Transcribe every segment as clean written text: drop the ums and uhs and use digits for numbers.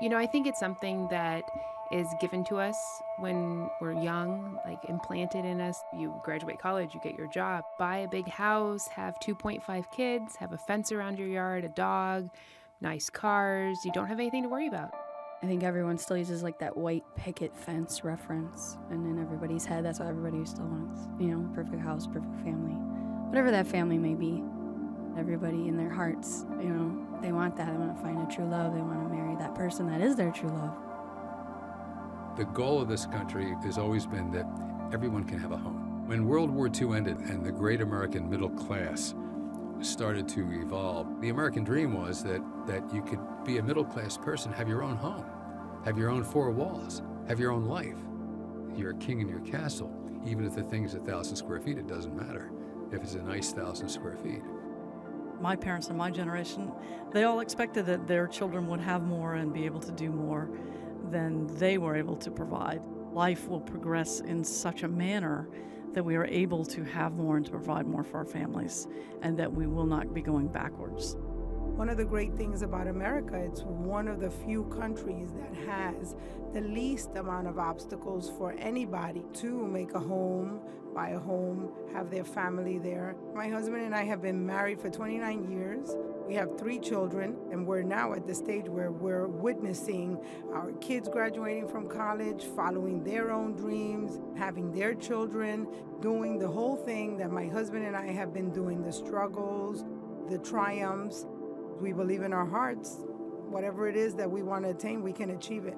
I think it's something that is given to us when we're young, like implanted in us. You graduate college, you get your job, buy a big house, have 2.5 kids, have a fence around your yard, a dog, nice cars. You don't have anything to worry about. I think everyone still uses like that white picket fence reference, and in everybody's head, that's what everybody still wants. Perfect house, perfect family. Whatever that family may be, everybody in their hearts, they want that. They want to find a true love. They want to marry that person that is their true love. The goal of this country has always been that everyone can have a home. When World War II ended and the great American middle class started to evolve, the American dream was that you could be a middle-class person, have your own home, have your own four walls, have your own life. You're a king in your castle. Even if the thing's 1,000 square feet, it doesn't matter if it's a nice 1,000 square feet. My parents and my generation, they all expected that their children would have more and be able to do more than they were able to provide. Life will progress in such a manner that we are able to have more and to provide more for our families, and that we will not be going backwards. One of the great things about America, it's one of the few countries that has the least amount of obstacles for anybody to make a home, buy a home, have their family there. My husband and I have been married for 29 years. We have 3 children, and we're now at the stage where we're witnessing our kids graduating from college, following their own dreams, having their children, doing the whole thing that my husband and I have been doing, the struggles, the triumphs. We believe in our hearts, whatever it is that we want to attain, we can achieve it.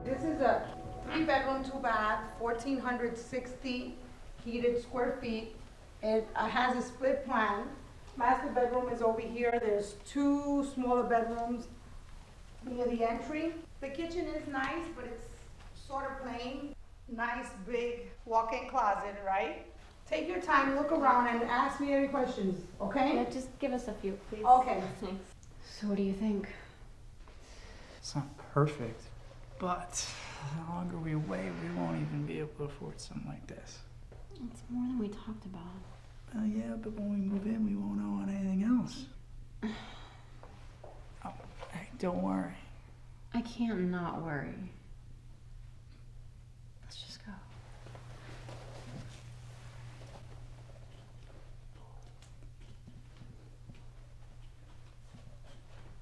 This is a 3-bedroom, 2-bath, 1,460 heated square feet. It has a split plan. Master bedroom is over here. There's 2 smaller bedrooms near the entry. The kitchen is nice, but it's sort of plain. Nice big walk-in closet, right? Take your time, look around, and ask me any questions, okay? Yeah, just give us a few, please. Okay. Thanks. So what do you think? It's not perfect, but the longer we wait, we won't even be able to afford something like this. It's more than we talked about. Well, yeah, but when we move in, we won't owe on anything else. Oh, hey, don't worry. I can't not worry. Let's just go.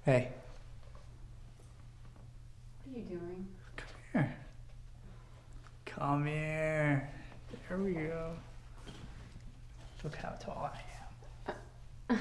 Hey. What are you doing? Come here. Come here. There we go. Look how tall I am.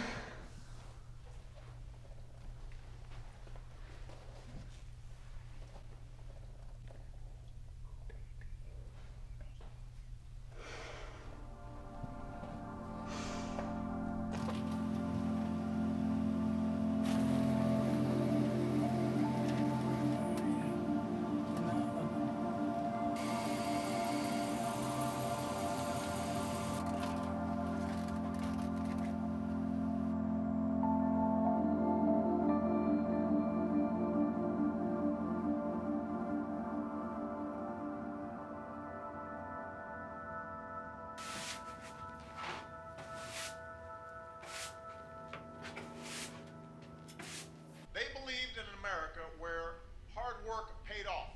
They believed in an America where hard work paid off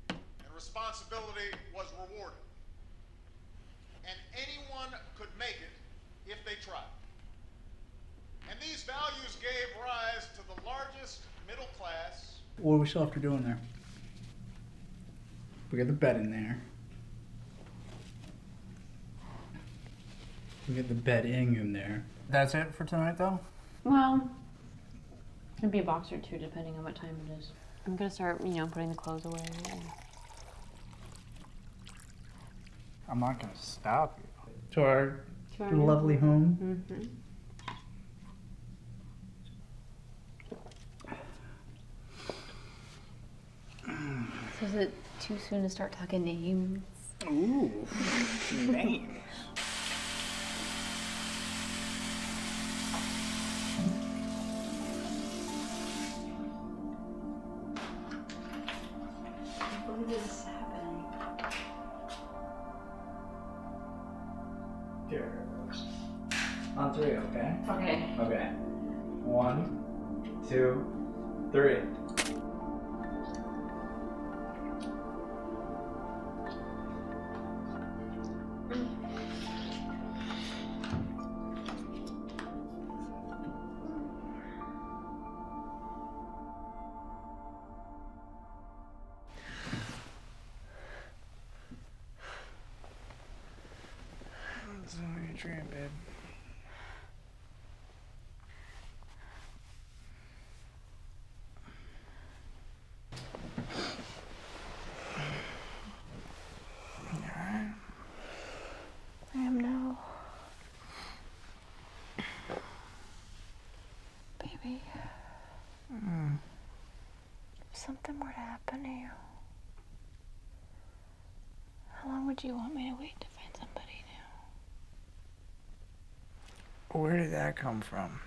and responsibility was rewarded. And anyone could make it if they tried. And these values gave rise to the largest middle class. What are we still after doing there? We got the bed in there. We got the bedding in there. That's it for tonight, though? Well, it'd be a box or two depending on what time it is. I'm gonna start, putting the clothes away. I'm not gonna stop you. To our lovely home. Mm-hmm. So is it too soon to start talking names? Ooh, names. When is this happening? Here it goes. On 3, okay? Okay. Okay. 1, 2, 3. That's all your dream, babe. You alright? I am now. Baby. If something were to happen to you, how long would you want me to wait to find somebody new? Where did that come from?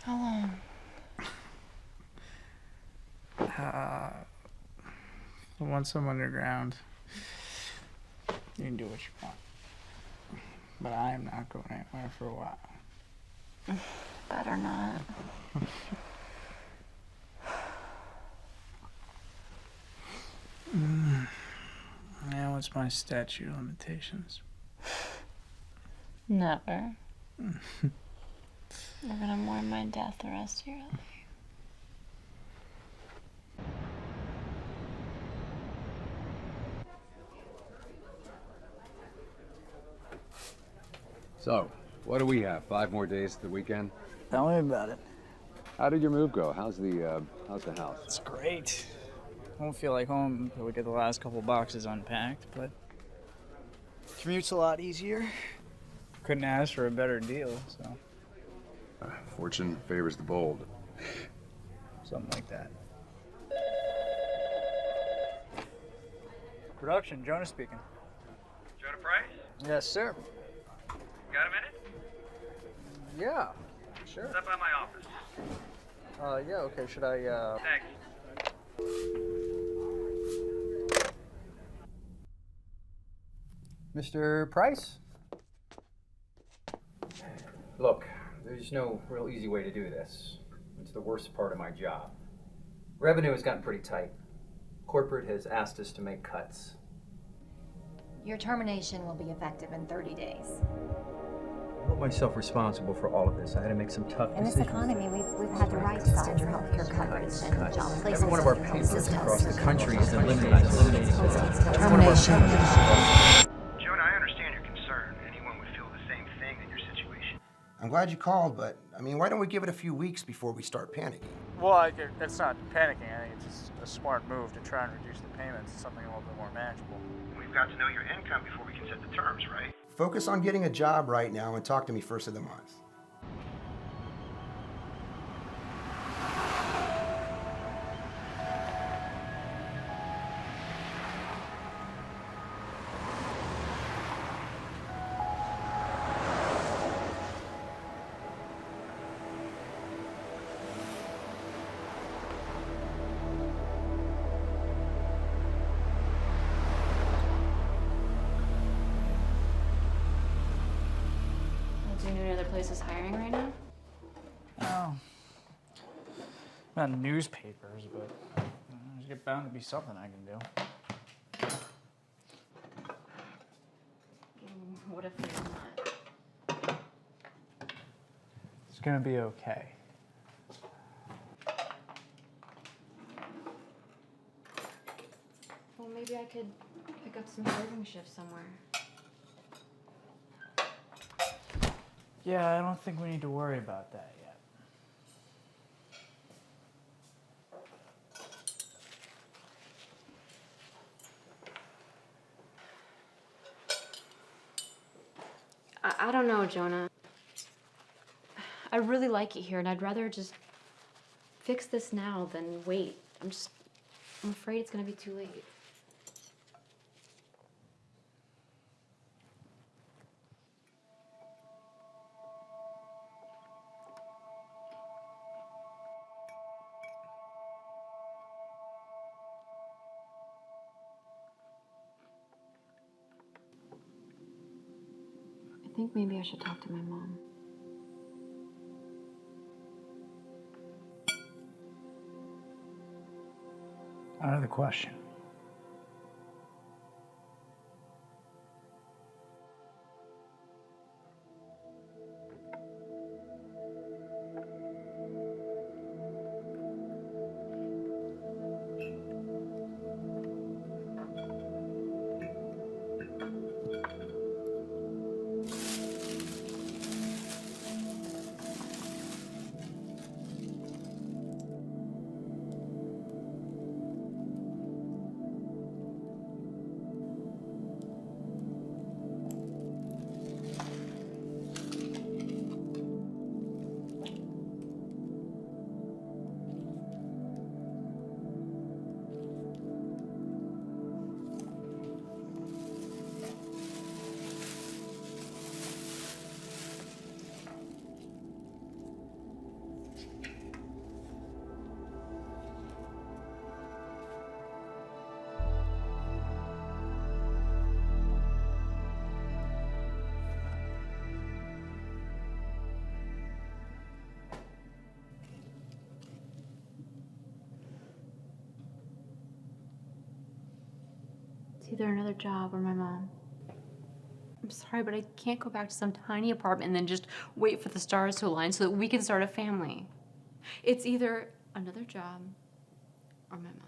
How long? Once I'm underground, you can do what you want. But I am not going anywhere for a while. Better not. Yeah, what's my statute of limitations? Never. You're gonna mourn my death the rest of your life. So, what do we have? 5 more days to the weekend? Tell me about it. How did your move go? How's the house? It's great. I won't feel like home until we get the last couple boxes unpacked, but commute's a lot easier. Couldn't ask for a better deal, so Fortune favors the bold. something like that. Production, Jonah speaking. Jonah Price? Yes, sir. Got a minute? Yeah, sure. Stop by my office. Yeah, okay, should I, Thanks. Mr. Price? Look, there's no real easy way to do this. It's the worst part of my job. Revenue has gotten pretty tight. Corporate has asked us to make cuts. Your termination will be effective in 30 days. I hold myself responsible for all of this. I had to make some tough In this decisions. economy, we've had to right-size healthcare coverage and job placements. Every one of our papers across the country is eliminating Termination. Jonah, I understand your concern. Anyone would feel the same thing in your situation. I'm glad you called, but, why don't we give it a few weeks before we start panicking? Well, it's not panicking. I think it's just a smart move to try and reduce the payments to something a little bit more manageable. We've got to know your income before we can set the terms, right? Focus on getting a job right now and talk to me first of the month. Do you know any other places hiring right now? Oh, not newspapers, but there's bound to be something I can do. What if there's not? It's gonna be okay. Well, maybe I could pick up some serving shifts somewhere. Yeah, I don't think we need to worry about that yet. I don't know, Jonah. I really like it here, and I'd rather just fix this now than wait. I'm afraid it's gonna be too late. I think maybe I should talk to my mom. Out of the question. It's either another job or my mom. I'm sorry, but I can't go back to some tiny apartment and then just wait for the stars to align so that we can start a family. It's either another job or my mom.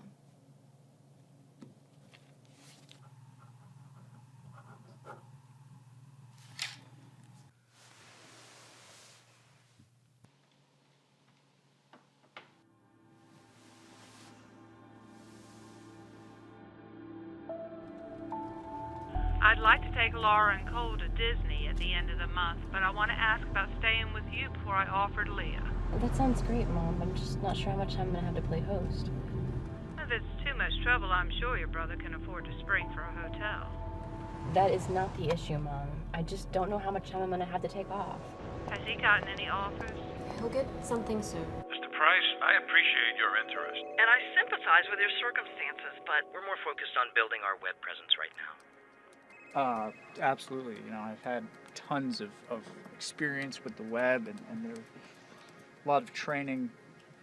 I'd like to take Laura and Cole to Disney at the end of the month, but I want to ask about staying with you before I offered Leah. That sounds great, Mom. I'm just not sure how much time I'm gonna have to play host. If it's too much trouble, I'm sure your brother can afford to spring for a hotel. That is not the issue, Mom. I just don't know how much time I'm gonna have to take off. Has he gotten any offers? He'll get something soon. Mr. Price, I appreciate your interest. And I sympathize with your circumstances, but we're more focused on building our web presence right now. Absolutely. You know, I've had tons of experience with the web, and there a lot of training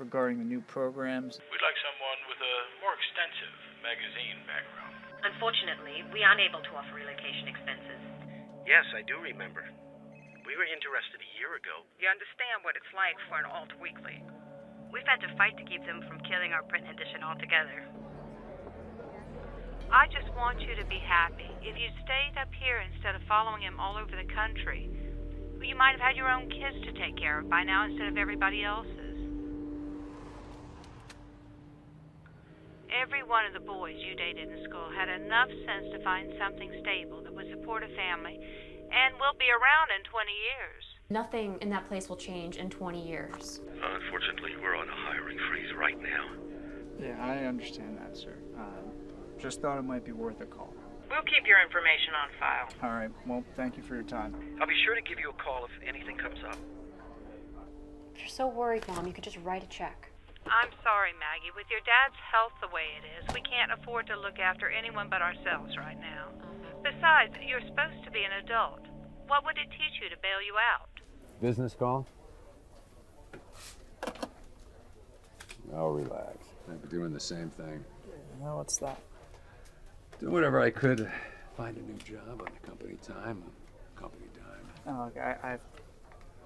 regarding the new programs. We'd like someone with a more extensive magazine background. Unfortunately, we aren't able to offer relocation expenses. Yes, I do remember. We were interested a year ago. You understand what it's like for an alt weekly. We've had to fight to keep them from killing our print edition altogether. I just want you to be happy. If you stayed up here instead of following him all over the country, you might have had your own kids to take care of by now instead of everybody else's. Every one of the boys you dated in school had enough sense to find something stable that would support a family and will be around in 20 years. Nothing in that place will change in 20 years. Unfortunately, we're on a hiring freeze right now. Yeah, I understand that, sir. Just thought it might be worth a call. We'll keep your information on file. All right. Well, thank you for your time. I'll be sure to give you a call if anything comes up. If you're so worried, Mom, you could just write a check. I'm sorry, Maggie. With your dad's health the way it is, we can't afford to look after anyone but ourselves right now. Besides, you're supposed to be an adult. What would it teach you to bail you out? Business call? Oh, relax. I've been doing the same thing. Well, what's that? Doing whatever I could to find a new job on the company time, company dime. Oh, look, I've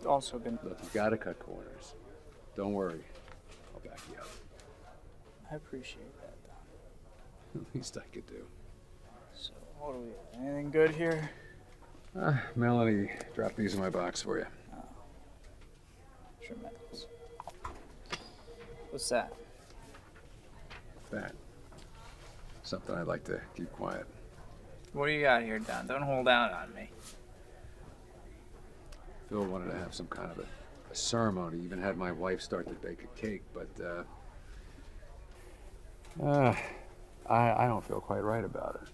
also been... Look, you gotta cut corners. Don't worry. I'll back you up. I appreciate that, Don. Least I could do. So, what do we have? Anything good here? Melanie dropped these in my box for you. Oh. Tremendous. What's that? That. Something I'd like to keep quiet. What do you got here, Don? Don't hold out on me. Phil wanted to have some kind of a ceremony, even had my wife start to bake a cake, but I don't feel quite right about it.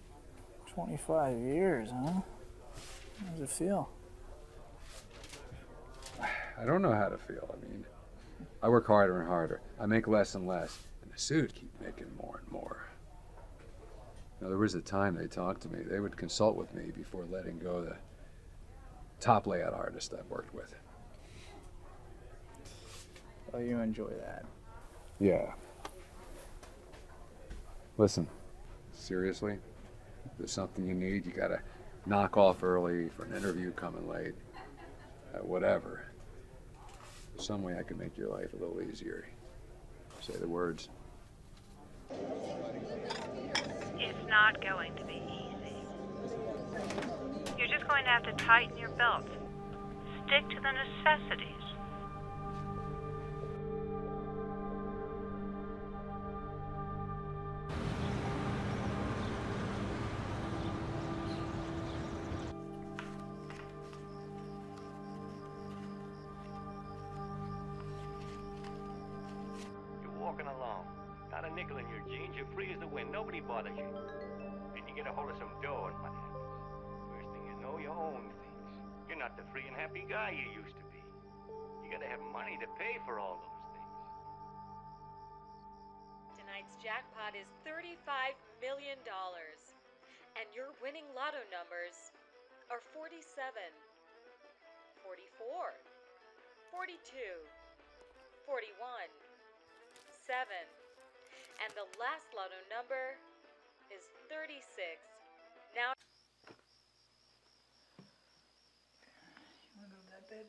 25 years, huh? How does it feel? I don't know how to feel. I mean, I work harder and harder. I make less and less, and the suit keep making more and more. Now, there was a time they talked to me. They would consult with me before letting go the top layout artist I've worked with. Oh, you enjoy that? Yeah. Listen, seriously, if there's something you need, you gotta knock off early for an interview coming late, whatever. There's some way I can make your life a little easier. Say the words. It's not going to be easy. You're just going to have to tighten your belt. Stick to the necessities. Walking along, not a nickel in your jeans, you're free as the wind, nobody bothers you. And you get a hold of some dough and what happens? First thing you know, you own things. You're not the free and happy guy you used to be. You gotta have money to pay for all those things. Tonight's jackpot is $35 million. And your winning lotto numbers are 47, 44, 42, 41, 7, and the last lotto number is 36. Now, You wanna go to bed, babe?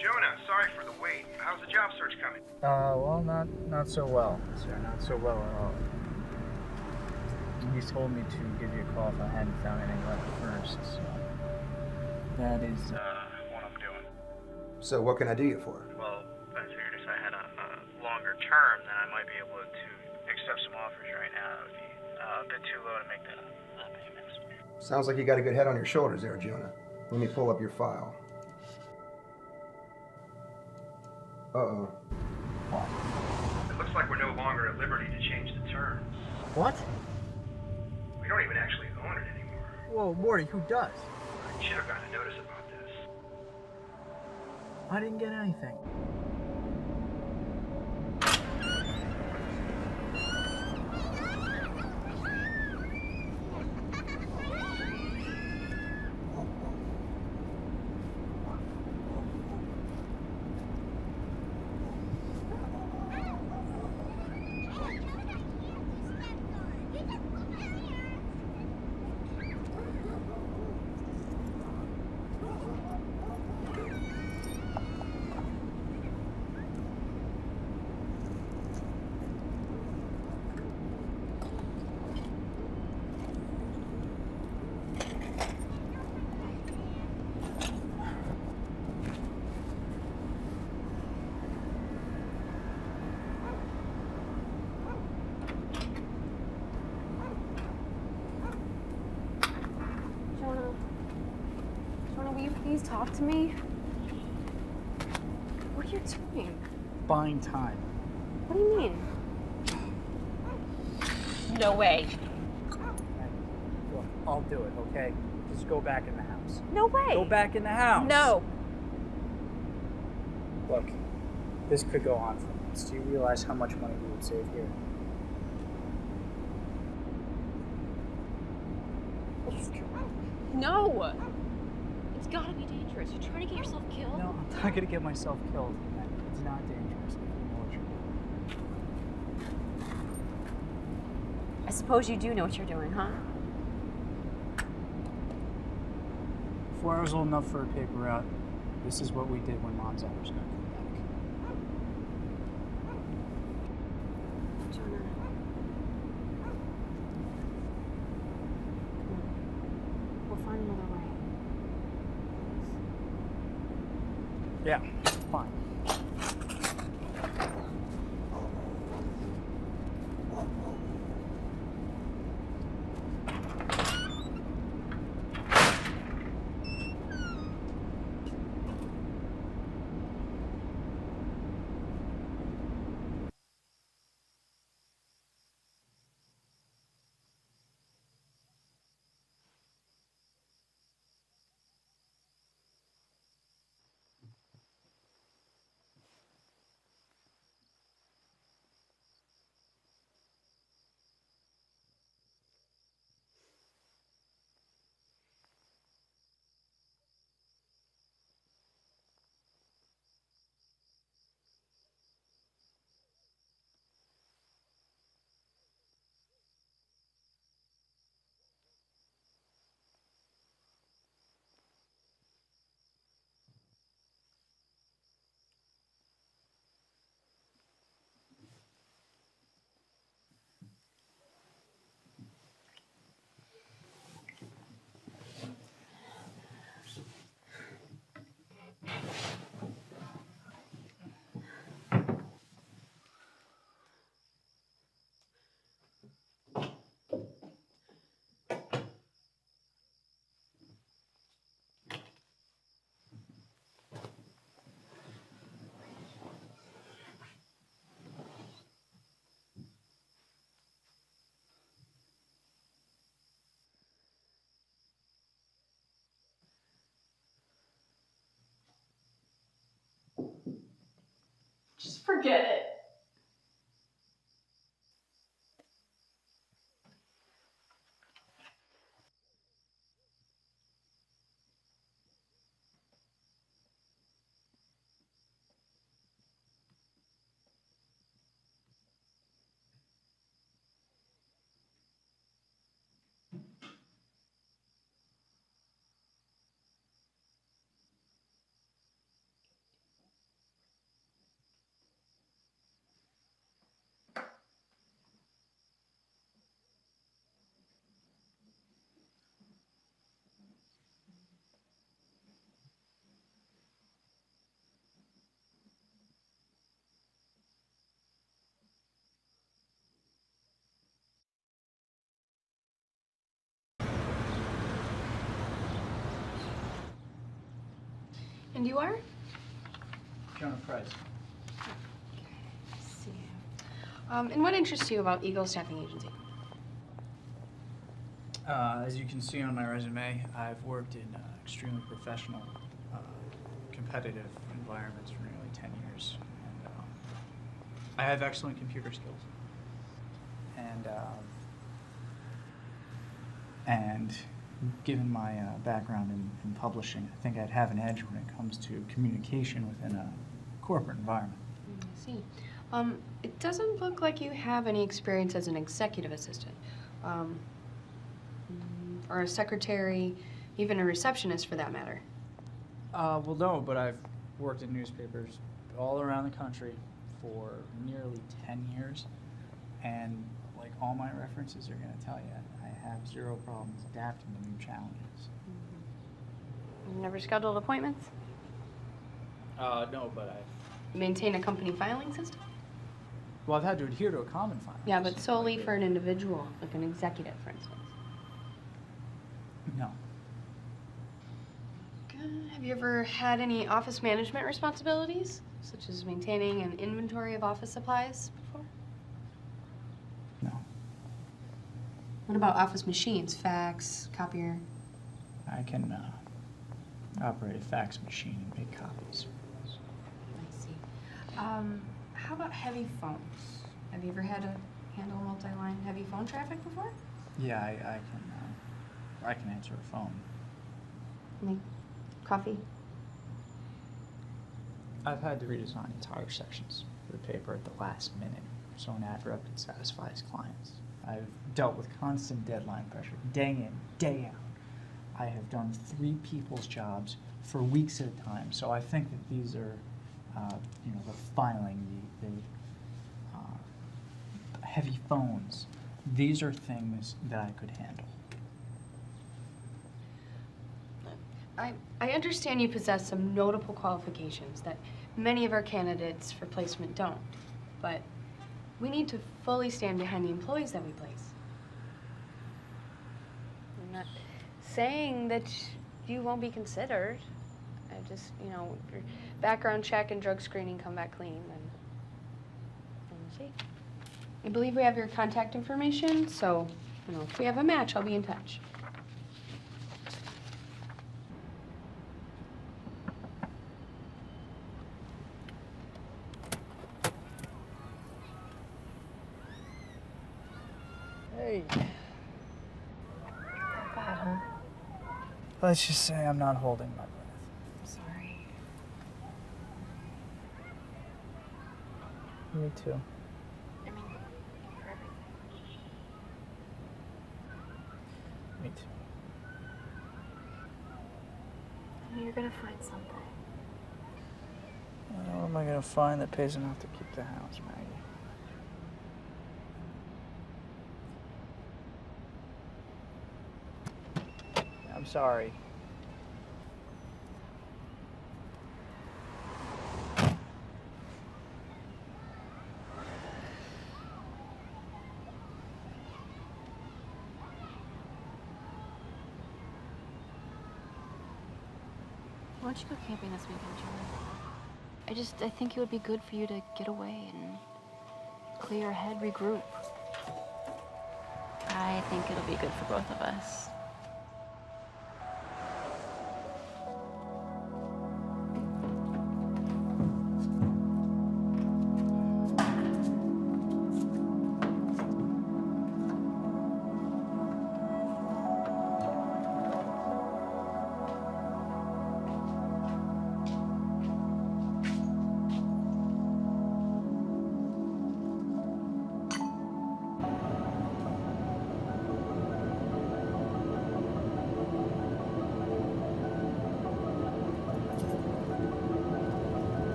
Jonah, sorry for the wait. How's the job search coming? Well, not so well, sir. Not so well at all. He told me to give you a call if I hadn't found anything left first, so that is what I'm doing. So what can I do you for? Well, I figured if I had a longer term, then I might be able to accept some offers right now. It would be a bit too low to make the payments. Sounds like you got a good head on your shoulders there, Jonah. Let me pull up your file. Uh-oh. It looks like we're no longer at liberty to change the terms. What? We don't even actually own it anymore. Whoa, Morty, who does? I should have gotten a notice about this. I didn't get anything. Jonah, will you please talk to me? What are you doing? Buying time. What do you mean? No way. Look, I'll do it, okay? Just go back in the house. No way. Go back in the house. No. Look, this could go on for months. Do you realize how much money we would save here? No. It's gotta be dangerous. You're trying to get yourself killed? No, I'm not gonna get myself killed. It's not dangerous if you know what you're I suppose you do know what you're doing, huh? 4 hours old enough for a paper route. This is what we did when Mom's hours got come back. Jonah. Come on. We'll find another way. Yeah, fine. Just forget it. And you are? Jonah Price. Let's see. And what interests you about Eagle Staffing Agency? As you can see on my resume, I've worked in extremely professional, competitive environments for nearly 10 years. And I have excellent computer skills. And given my background in publishing, I think I'd have an edge when it comes to communication within a corporate environment. I see. It doesn't look like you have any experience as an executive assistant. Or a secretary, even a receptionist for that matter. Well, no, but I've worked in newspapers all around the country for nearly 10 years, and like all my references are going to tell you, I have zero problems adapting to new challenges. You've never scheduled appointments? No, but I've... Maintain a company filing system? Well, I've had to adhere to a common filing. Yeah, but solely for an individual, like an executive, for instance. No. Have you ever had any office management responsibilities, such as maintaining an inventory of office supplies before? No. What about office machines, fax, copier? I can operate a fax machine and make copies. I see. How about heavy phones? Have you ever had to handle multi-line heavy phone traffic before? Yeah, I can answer a phone. Make coffee? I've had to redesign entire sections for the paper at the last minute so an ad rep can satisfy his clients. I've dealt with constant deadline pressure, day in, day out. I have done 3 people's jobs for weeks at a time, so I think that these are, the filing, the heavy phones. These are things that I could handle. I understand you possess some notable qualifications that many of our candidates for placement don't, but we need to fully stand behind the employees that we place. I'm not saying that you won't be considered. I just, if your background check and drug screening come back clean, then we'll see. I believe we have your contact information, so, if we have a match, I'll be in touch. Hey. Not bad, huh? Let's just say I'm not holding my breath. I'm sorry. Me too. I mean, for everything. Me too. I mean, you're gonna find something. What am I gonna find that pays enough to keep the house, Maggie? I'm sorry. Why don't you go camping this weekend, Jonah? I think it would be good for you to get away and clear your head, regroup. I think it'll be good for both of us.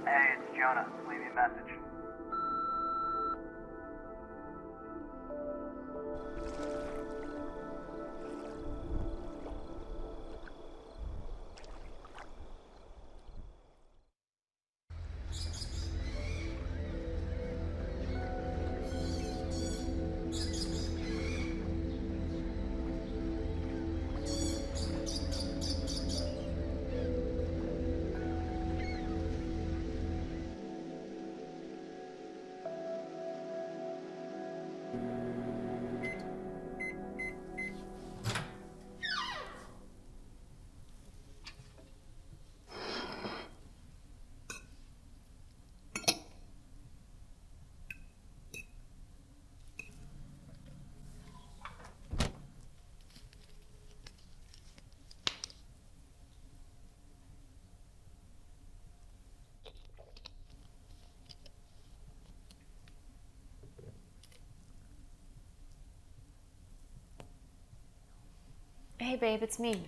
Hey, it's Jonah. Leave me a message. Hey, babe, it's me.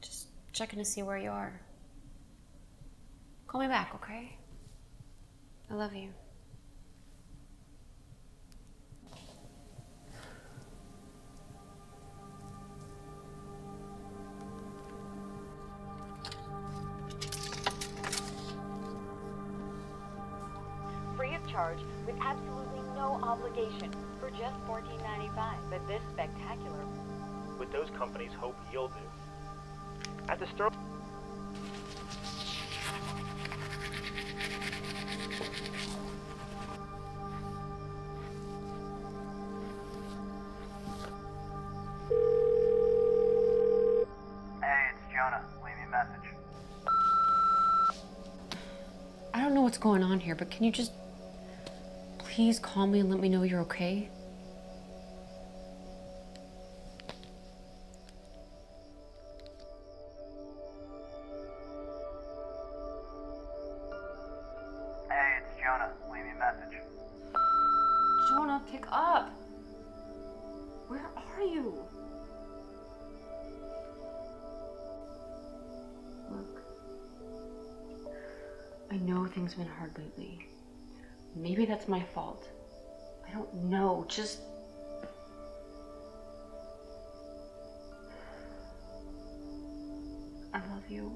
Just checking to see where you are. Call me back, okay? I love you. charge with absolutely no obligation for just $14.95. But this spectacular... What those companies hope you'll do. At the store... Hey, it's Jonah. Leave me a message. I don't know what's going on here, but can you just please call me and let me know you're okay? Hey, it's Jonah. Leave me a message. Jonah, pick up. Where are you? Look, I know things have been hard lately. Maybe that's my fault. I don't know, just... I love you.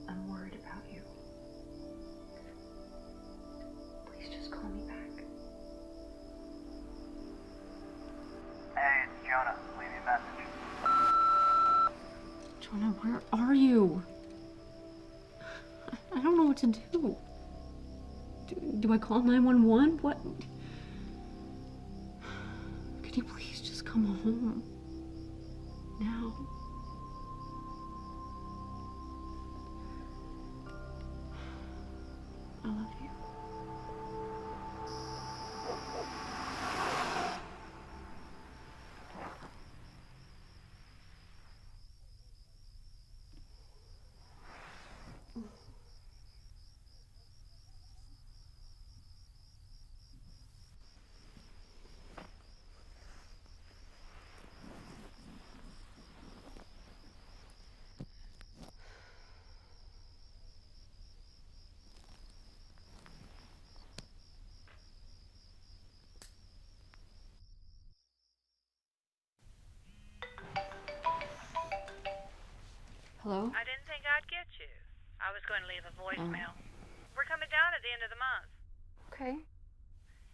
I'm worried about you. Please just call me back. Hey, it's Jonah. Leave me a message. Jonah, where are you? I don't know what to do. Do I call 911? What? Could you please just come home? Now. I love you. Hello? I didn't think I'd get you. I was going to leave a voicemail. We're coming down at the end of the month. Okay.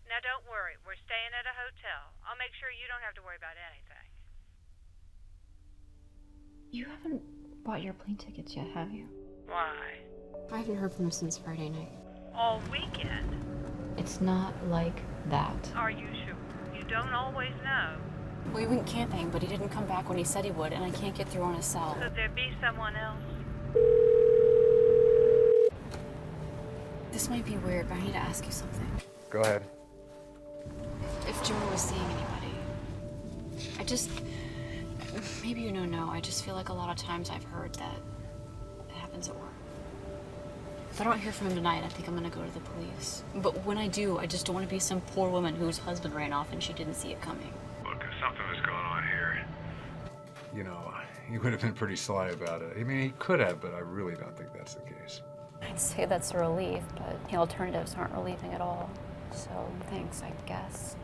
Now don't worry, we're staying at a hotel. I'll make sure you don't have to worry about anything. You haven't bought your plane tickets yet, have you? Why? I haven't heard from him since Friday night. All weekend? It's not like that. Are you sure? You don't always know. We went camping, but he didn't come back when he said he would, and I can't get through on his cell. Could there be someone else? This might be weird, but I need to ask you something. Go ahead. If Jonah was seeing anybody, maybe you know no, I just feel like a lot of times I've heard that it happens at work. If I don't hear from him tonight, I think I'm gonna go to the police. But when I do, I just don't want to be some poor woman whose husband ran off and she didn't see it coming. Look, something was going on here. You know, he would have been pretty sly about it. I mean, he could have, but I really don't think that's the case. I'd say that's a relief, but the alternatives aren't relieving at all. So thanks, I guess.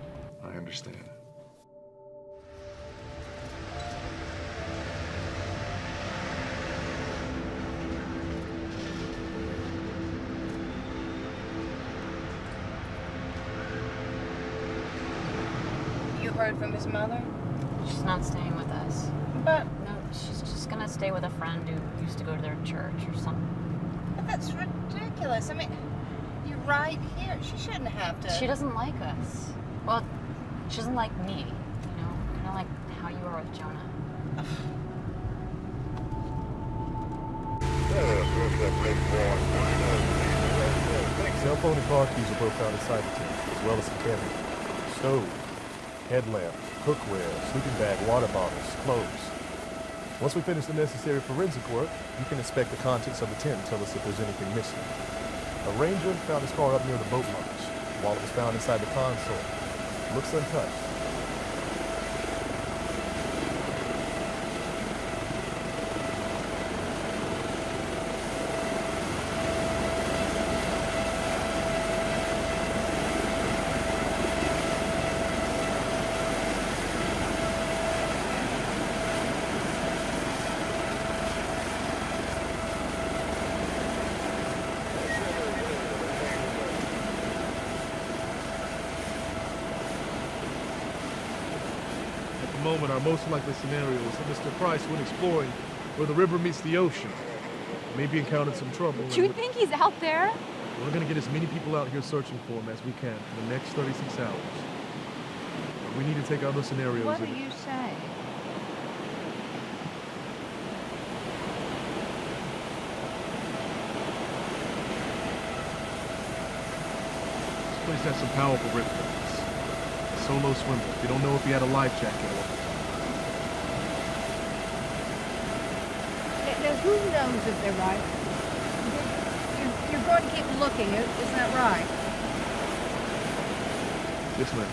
I understand. You heard from his mother? She's not staying with us. But... No, she's just gonna stay with a friend who used to go to their church or something. But that's ridiculous. I mean, you're right here. She shouldn't have to... She doesn't like us. Well, she doesn't like me, you know? Kind of like how you are with Jonah. Cell phone and car keys are both found inside the tent, as well as some cabinet. Stove, headlamp, cookware, sleeping bag, water bottles, clothes. Once we finish the necessary forensic work, you can inspect the contents of the tent and tell us if there's anything missing. A ranger found his car up near the boat launch. Wallet was found inside the console. Looks untouched. moment, our most likely scenario is that Mr. Price went exploring where the river meets the ocean. Maybe encountered some trouble. Do you think he's out there? We're gonna get as many people out here searching for him as we can for the next 36 hours. But we need to take other scenarios. What do you say? This place has some powerful rip currents. A solo swimmer. We don't know if he had a life jacket on. Now, who knows if they're right? You're going to keep looking, isn't that right? Yes, ma'am.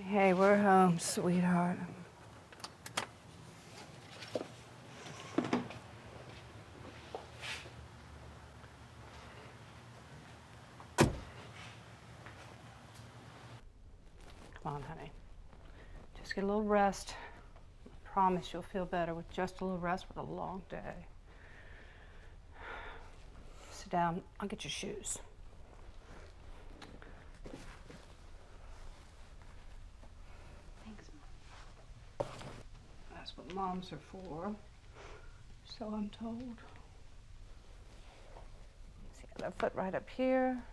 Hey, we're home, sweetheart. Come on, honey. Just get a little rest. I promise you'll feel better with just a little rest with a long day. Sit down. I'll get your shoes. That's what moms are for, so I'm told. See, other foot right up here.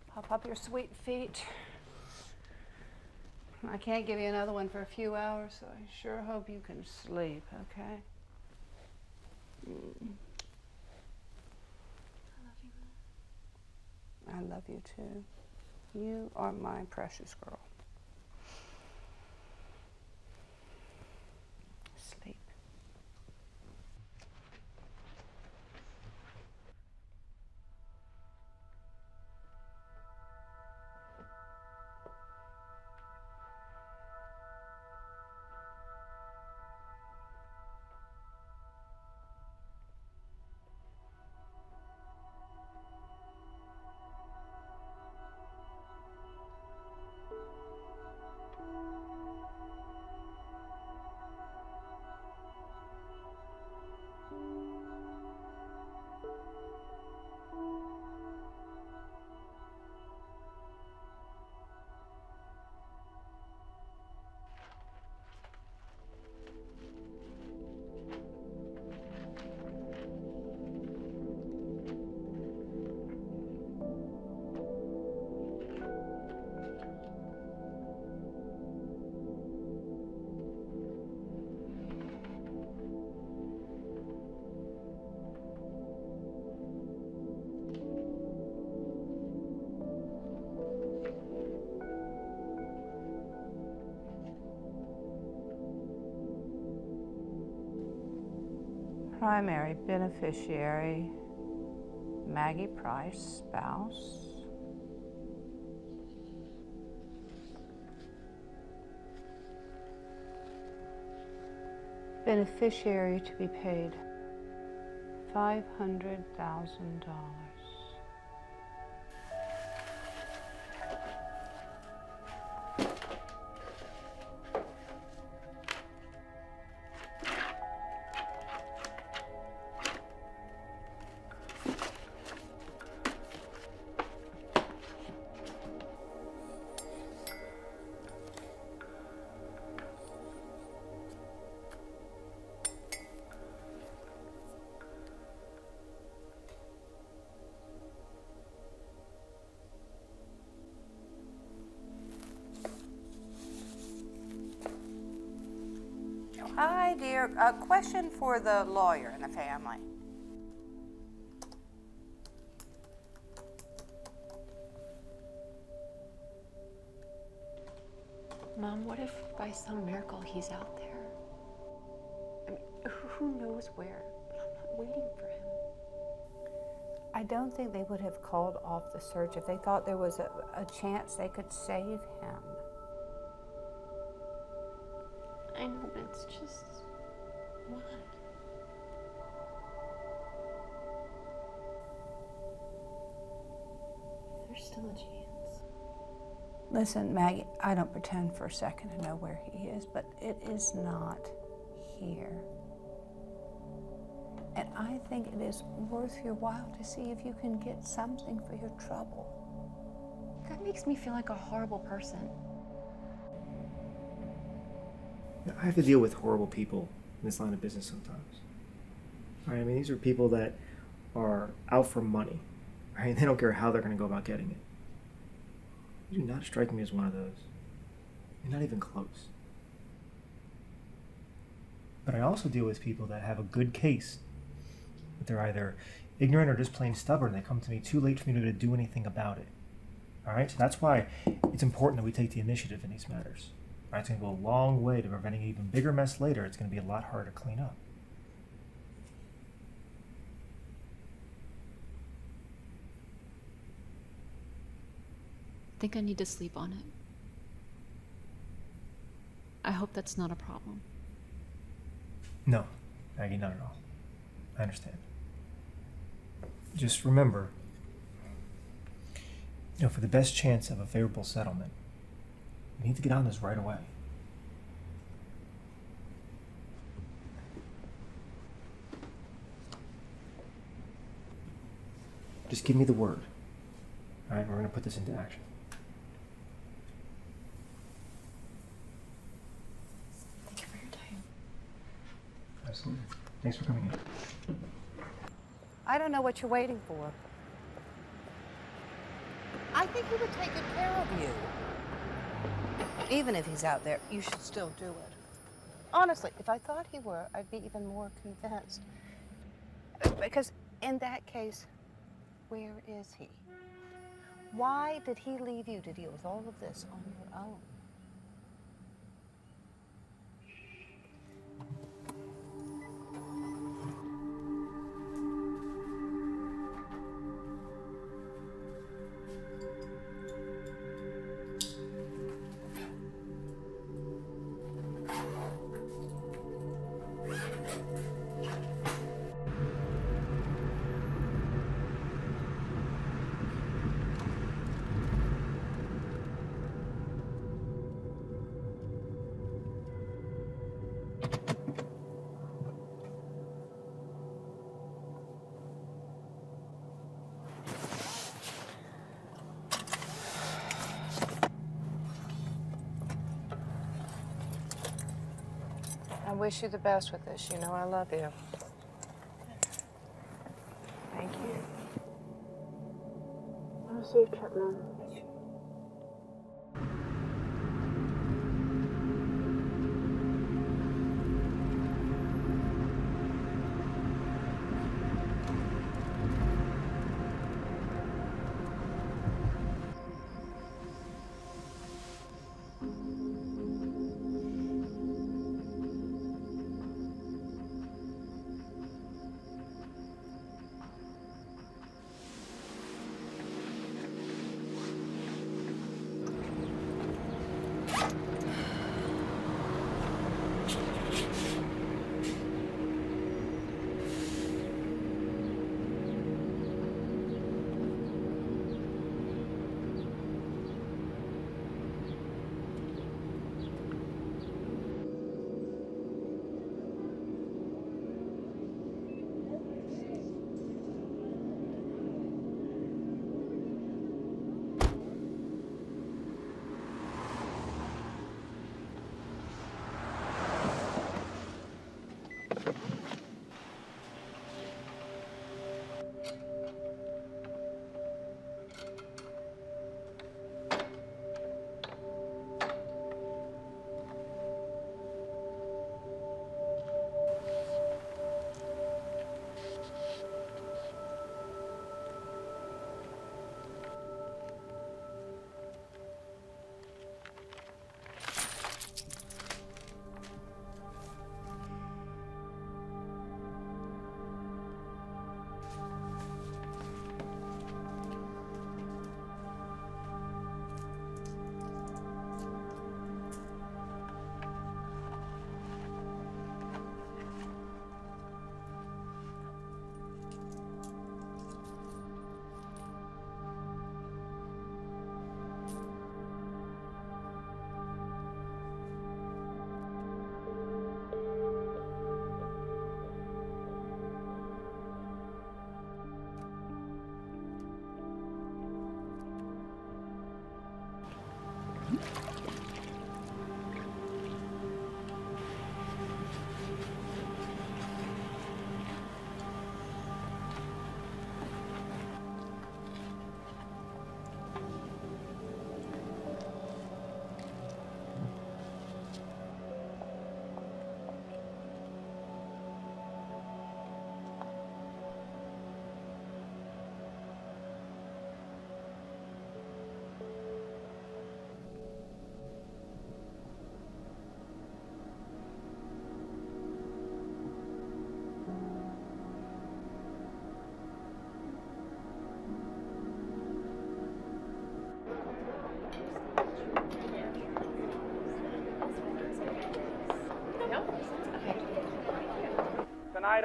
Pop up your sweet feet. I can't give you another one for a few hours, so I sure hope you can sleep, okay? I love you too. You are my precious girl. Sleep. Primary beneficiary, Maggie Price, spouse. Beneficiary to be paid $500,000. Hi, dear. A question for the lawyer in the family. Mom, what if by some miracle he's out there? I mean, who knows where? But I'm not waiting for him. I don't think they would have called off the search if they thought there was a chance they could save him. I know, but it's just... Why? There's still a chance. Listen, Maggie, I don't pretend for a second to know where he is, but it is not here. And I think it is worth your while to see if you can get something for your trouble. That makes me feel like a horrible person. I have to deal with horrible people in this line of business sometimes. Right? I mean, these are people that are out for money. Right? They don't care how they're going to go about getting it. You do not strike me as one of those. You're not even close. But I also deal with people that have a good case. But they're either ignorant or just plain stubborn. They come to me too late for me to do anything about it. All right? So that's why it's important that we take the initiative in these matters. Right? It's going to go a long way to preventing an even bigger mess later. It's going to be a lot harder to clean up. I think I need to sleep on it. I hope that's not a problem. No, Maggie, not at all. I understand. Just remember, for the best chance of a favorable settlement, we need to get on this right away. Just give me the word. All right, we're going to put this into action. Thank you for your time. Absolutely. Thanks for coming in. I don't know what you're waiting for. I think he would take good care of you. Even if he's out there, you should still do it. Honestly, if I thought he were, I'd be even more convinced. Because in that case, where is he? Why did he leave you to deal with all of this on your own? I wish you the best with this. You know I love you. Thank you. I'll see you, Mom.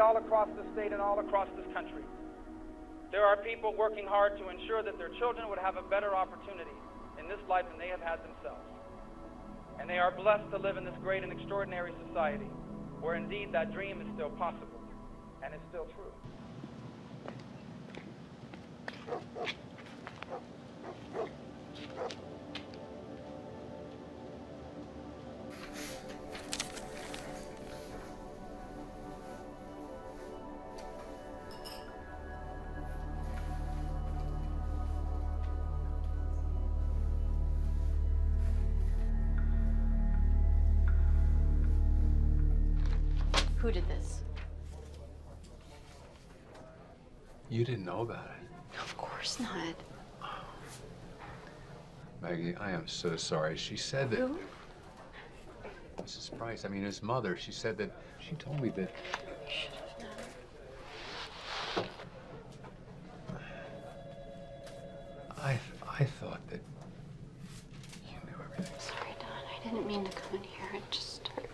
all across the state and all across this country. There are people working hard to ensure that their children would have a better opportunity in this life than they have had themselves. And they are blessed to live in this great and extraordinary society, where indeed that dream is still possible, and it's still true. Who did this? You didn't know about it? Of course not. Maggie, I am so sorry. She said that... Who? Mrs. Price, I mean his mother, she said that... She told me that... I thought that you knew everything. Sorry, Don. I didn't mean to come in here and just start.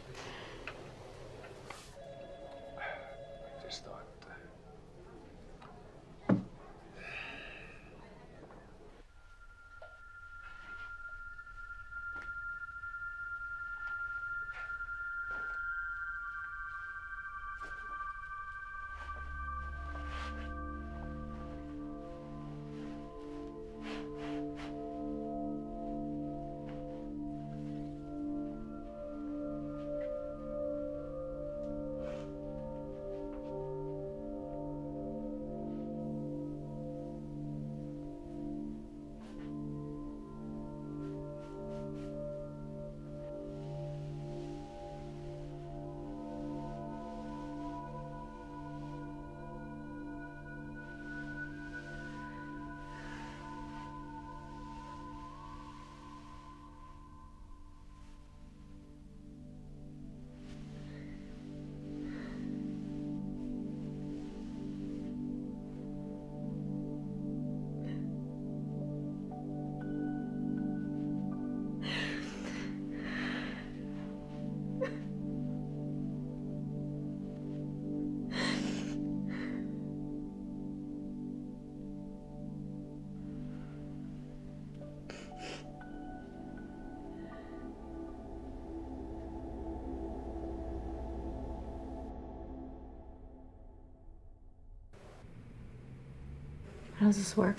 I just thought... How does this work?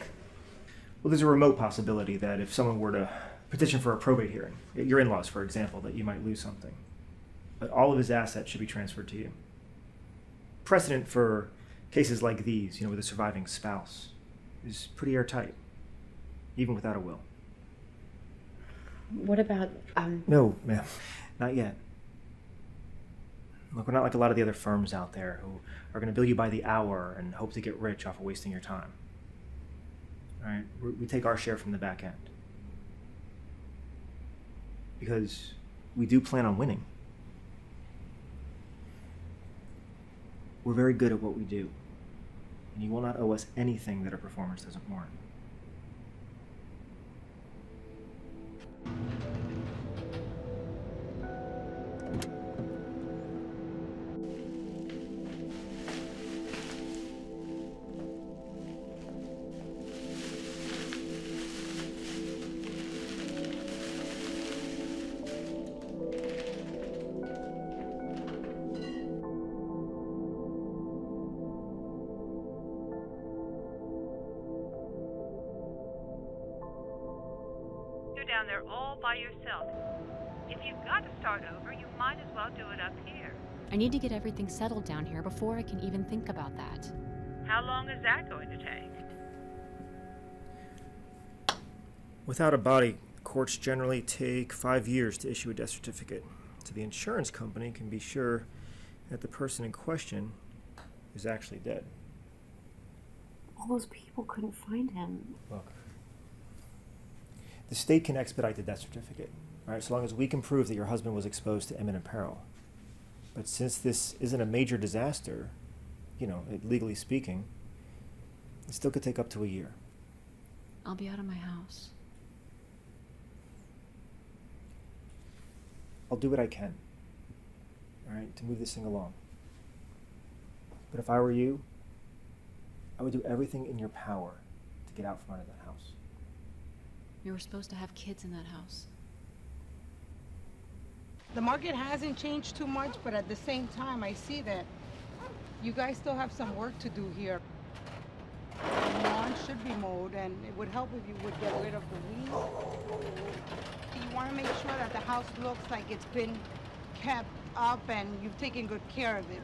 Well, there's a remote possibility that if someone were to petition for a probate hearing, your in-laws, for example, that you might lose something. But all of his assets should be transferred to you. Precedent for cases like these, with a surviving spouse, is pretty airtight, even without a will. What about, No, ma'am, not yet. Look, we're not like a lot of the other firms out there who are going to bill you by the hour and hope to get rich off of wasting your time. All right, we take our share from the back end. Because we do plan on winning. We're very good at what we do. And you will not owe us anything that our performance doesn't warrant. Down there all by yourself. If you've got to start over, you might as well do it up here. I need to get everything settled down here before I can even think about that. How long is that going to take? Without a body, courts generally take 5 years to issue a death certificate, so the insurance company can be sure that the person in question is actually dead. All those people couldn't find him. Look, the state can expedite the death certificate, all right, so long as we can prove that your husband was exposed to imminent peril. But since this isn't a major disaster, legally speaking, it still could take up to a year. I'll be out of my house. I'll do what I can, all right, to move this thing along. But if I were you, I would do everything in your power to get out from under that house. You were supposed to have kids in that house. The market hasn't changed too much, but at the same time, I see that you guys still have some work to do here. The lawn should be mowed, and it would help if you would get rid of the weeds. You want to make sure that the house looks like it's been kept up and you've taken good care of it.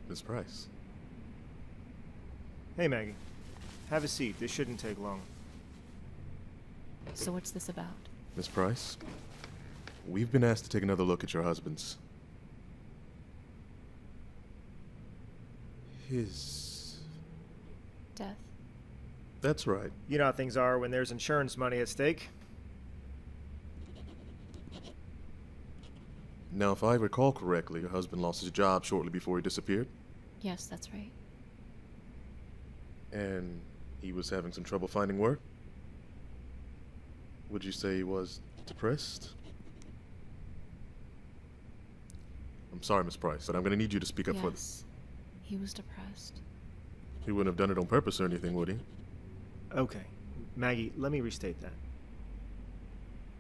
Miss Price. Hey, Maggie. Have a seat. This shouldn't take long. So what's this about? Miss Price, we've been asked to take another look at your husband's. His... Death? That's right. You know how things are when there's insurance money at stake. Now, if I recall correctly, your husband lost his job shortly before he disappeared. Yes, that's right. And he was having some trouble finding work? Would you say he was depressed? I'm sorry, Miss Price, but I'm going to need you to speak up for this. He was depressed. He wouldn't have done it on purpose or anything, would he? Okay. Maggie, let me restate that.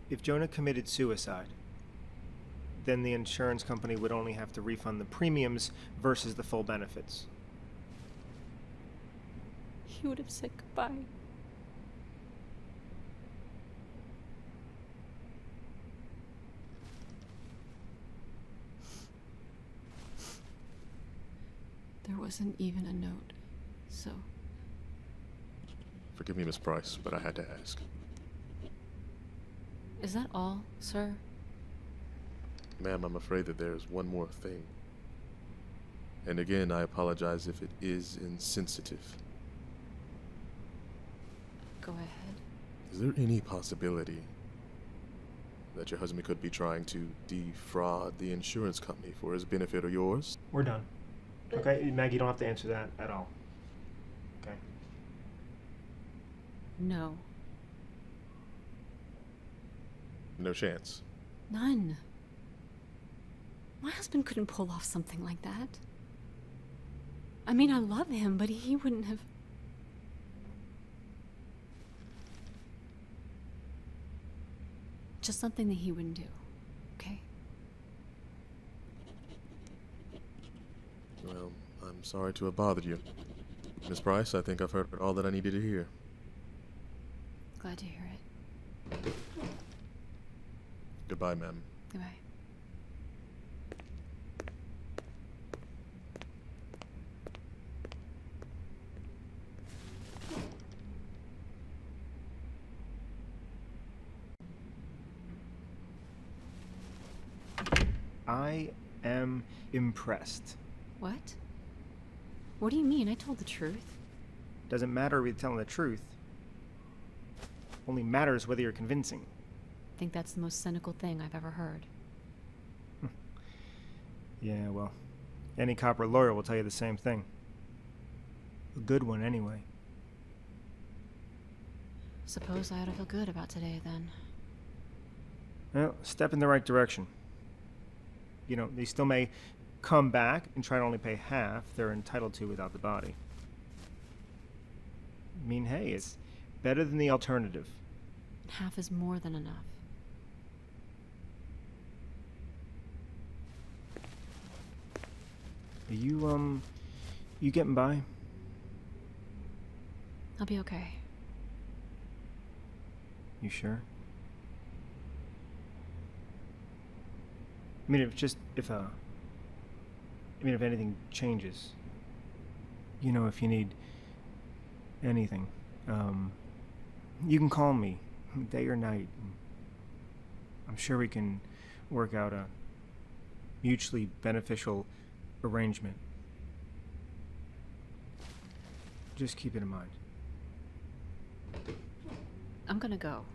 If Jonah committed suicide, then the insurance company would only have to refund the premiums versus the full benefits. He would have said goodbye. There wasn't even a note, so... Forgive me, Miss Price, but I had to ask. Is that all, sir? Ma'am, I'm afraid that there's one more thing. And again, I apologize if it is insensitive. Go ahead. Is there any possibility that your husband could be trying to defraud the insurance company for his benefit or yours? We're done. Okay, Maggie, you don't have to answer that at all. Okay? No. No chance. None. My husband couldn't pull off something like that. I mean, I love him, but he wouldn't have... Just something that he wouldn't do, okay? Well, I'm sorry to have bothered you. Miss Price, I think I've heard all that I needed to hear. Glad to hear it. Goodbye, ma'am. Goodbye. I am impressed. What? What do you mean? I told the truth. Doesn't matter if you're telling the truth. Only matters whether you're convincing. I think that's the most cynical thing I've ever heard. Yeah, well, any cop or lawyer will tell you the same thing. A good one, anyway. Suppose I ought to feel good about today, then. Well, step in the right direction. You know, they still may come back and try to only pay half they're entitled to without the body. I mean, hey, it's better than the alternative. Half is more than enough. Are you getting by? I'll be okay. You sure? I mean, if anything changes, you know, if you need anything, you can call me, day or night. I'm sure we can work out mutually beneficial arrangement. Just keep it in mind. I'm gonna go.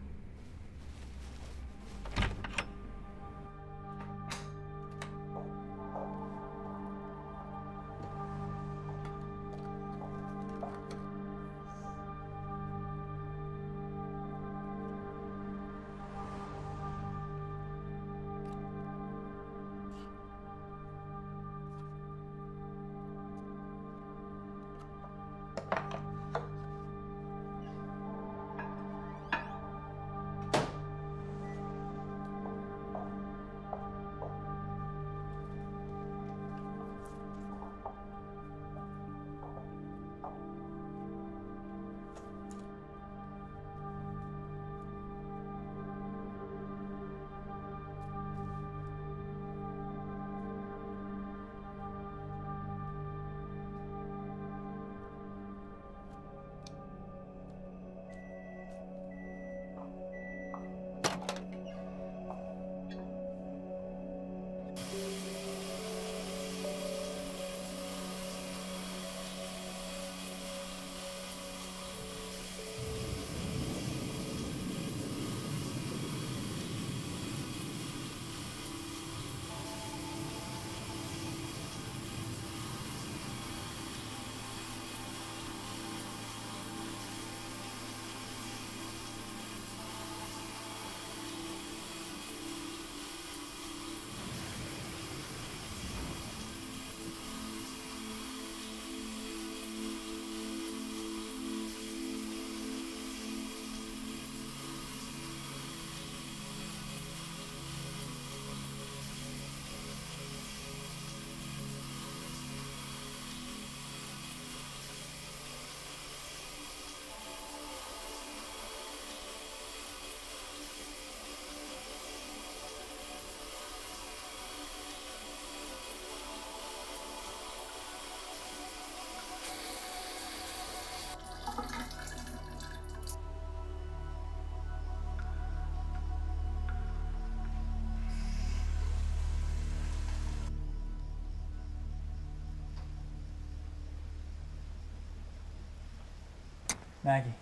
Maggie.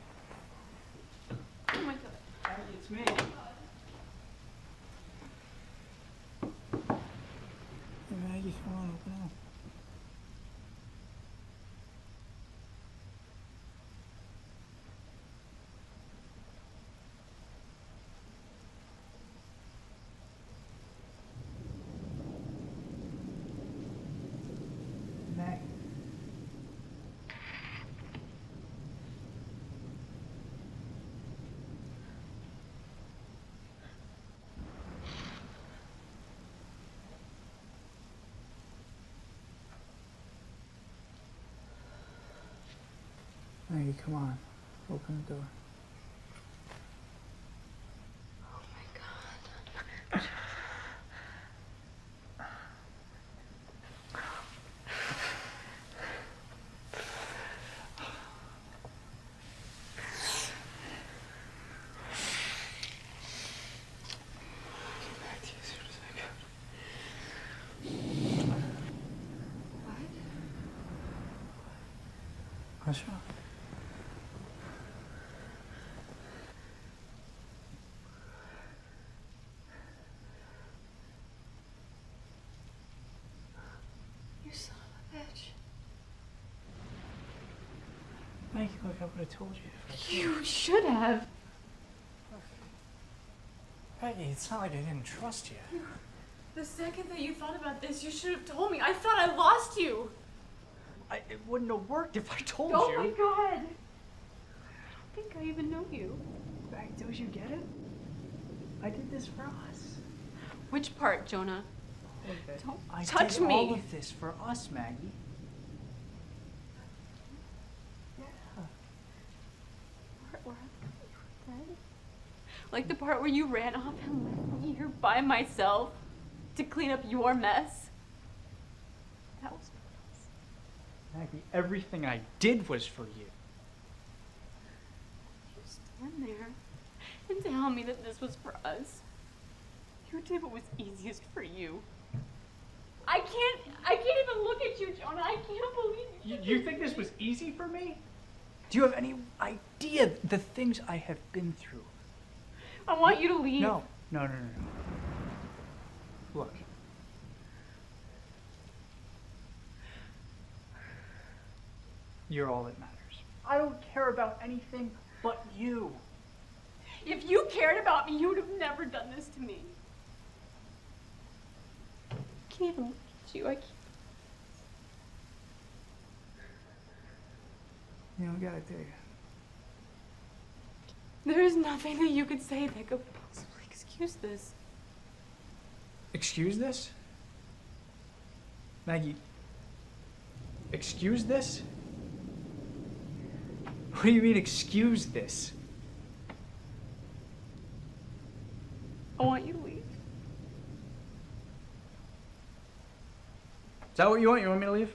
Oh my god. Maggie, it's me. Hey, Maggie, come on, open up. Maggie. Maggie, come on. Open the door. Oh my god. What's wrong? You son of a bitch. Maggie, look, I would have told you. You should have. Maggie, it's not like I didn't trust you. The second that you thought about this, you should have told me. I thought I lost you. It wouldn't have worked if I told Oh you. my god. I don't think I even know you. Maggie, don't you get it? I did this for us. Which part, Jonah? Don't I touch did me. all of this for us, Maggie. Where you were dead? Like the part where you ran off and left me here by myself to clean up your mess? That was for us. Maggie, everything I did was for you. You stand there and tell me that this was for us. You did what was easiest for you. can't even look at you, Jonah. I can't believe you. You think this was easy for me? Do you have any idea the things I have been through? I want you to leave. No. Look. You're all that matters. I don't care about anything but you. If you cared about me, you would have never done this to me. I can't even look at you. I can't. You know, I gotta tell you. There is nothing that you could say that could possibly excuse this. Excuse this? Maggie, excuse this? What do you mean, excuse this? I want you to leave. Is that what you want? You want me to leave?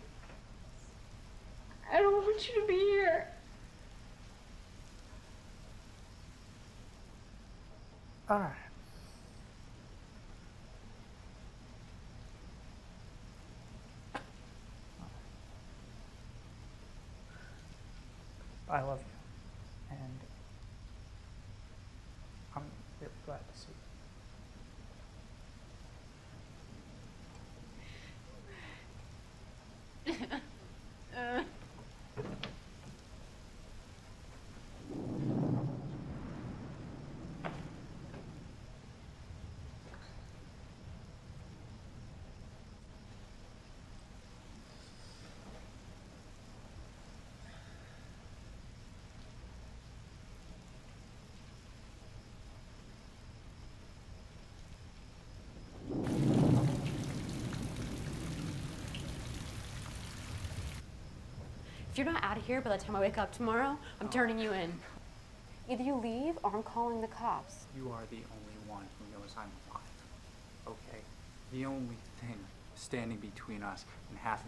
I don't want you to be here. All right. I love you, and I'm really glad to see you. If you're not out of here by the time I wake up tomorrow, I'm turning you in. Either you leave or I'm calling the cops. You are the only one who knows I'm alive, okay? The only thing standing between us and $500,000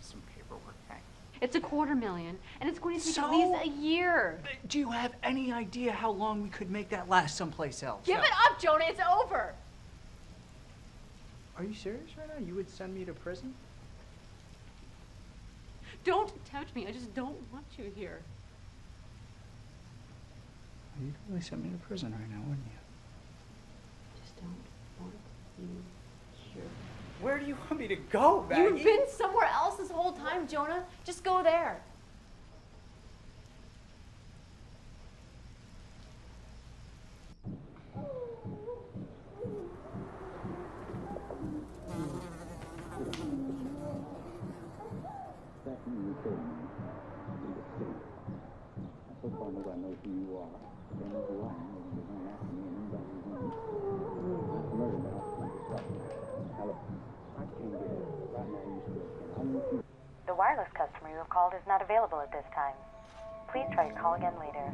is some paperwork, Maggie. It's $250,000, and it's going to take So? at least a year. Do you have any idea how long we could make that last someplace else? Give it up, Jonah. It's over. Are you serious right now? You would send me to prison? Don't tempt me. I just don't want you here. You'd really send me to prison right now, wouldn't you? Just don't want you here. Where do you want me to go, Maggie? You've been somewhere else this whole time, Jonah. Just go there. The wireless customer you have called is not available at this time. Please try to call again later.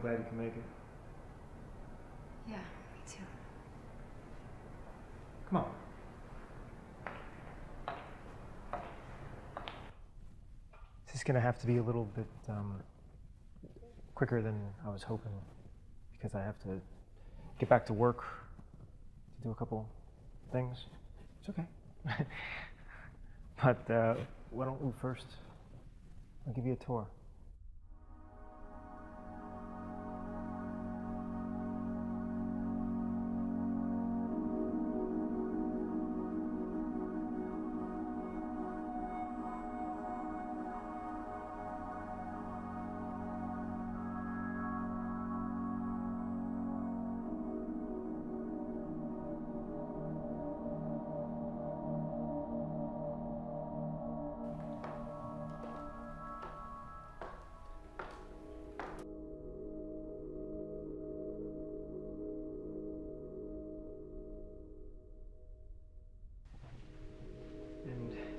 glad you can make it. Yeah, me too. Come on. This is gonna have to be a little bit quicker than I was hoping, because I have to get back to work to do a couple things. It's okay. But why don't we first, I'll give you a tour.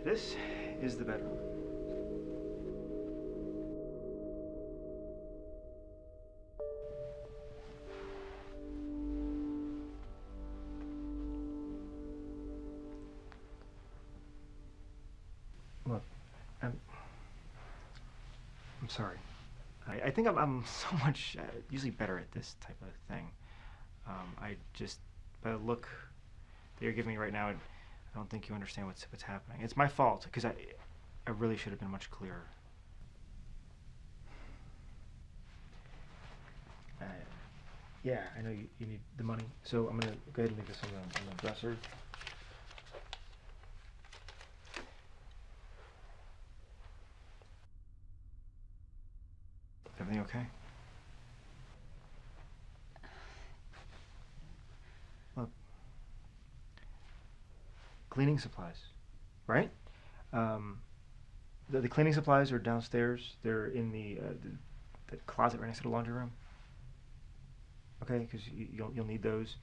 This is the bedroom. Look, I'm sorry. I think I'm so much usually better at this type of thing. I just, by the look that you're giving me right now, I don't think you understand what's happening. It's my fault, because I really should have been much clearer. Yeah, I know you need the money, so I'm gonna go ahead and leave this on the dresser. Everything okay? Look. Cleaning supplies, right? The cleaning supplies are downstairs. They're in the closet right next to the laundry room. Okay, because you'll need those,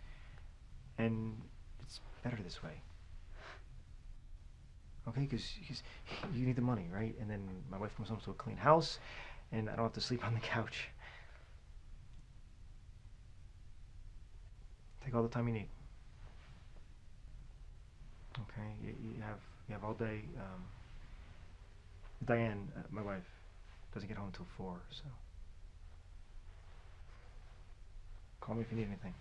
and it's better this way. Okay, because you need the money, right? And then my wife comes home to a clean house, and I don't have to sleep on the couch. Take all the time you need. Okay, you have all day. Diane, my wife, doesn't get home until 4, so call me if you need anything.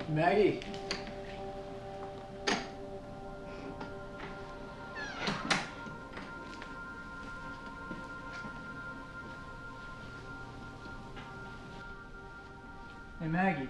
Maggie. Hey, Maggie.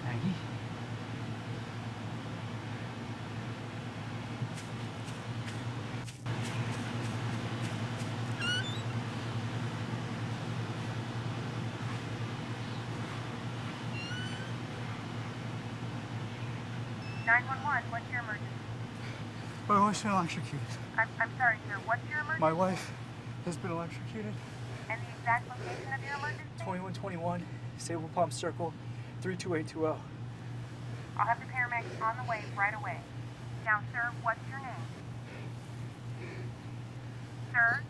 Maggie? 911, what's your emergency? My wife's been electrocuted. I'm sorry, sir. What's your emergency? My wife has been electrocuted. And the exact location of your emergency? 2121, Sable Palm Circle, 32820. I'll have the paramedics on the way right away. Now, sir, what's your name? Sir?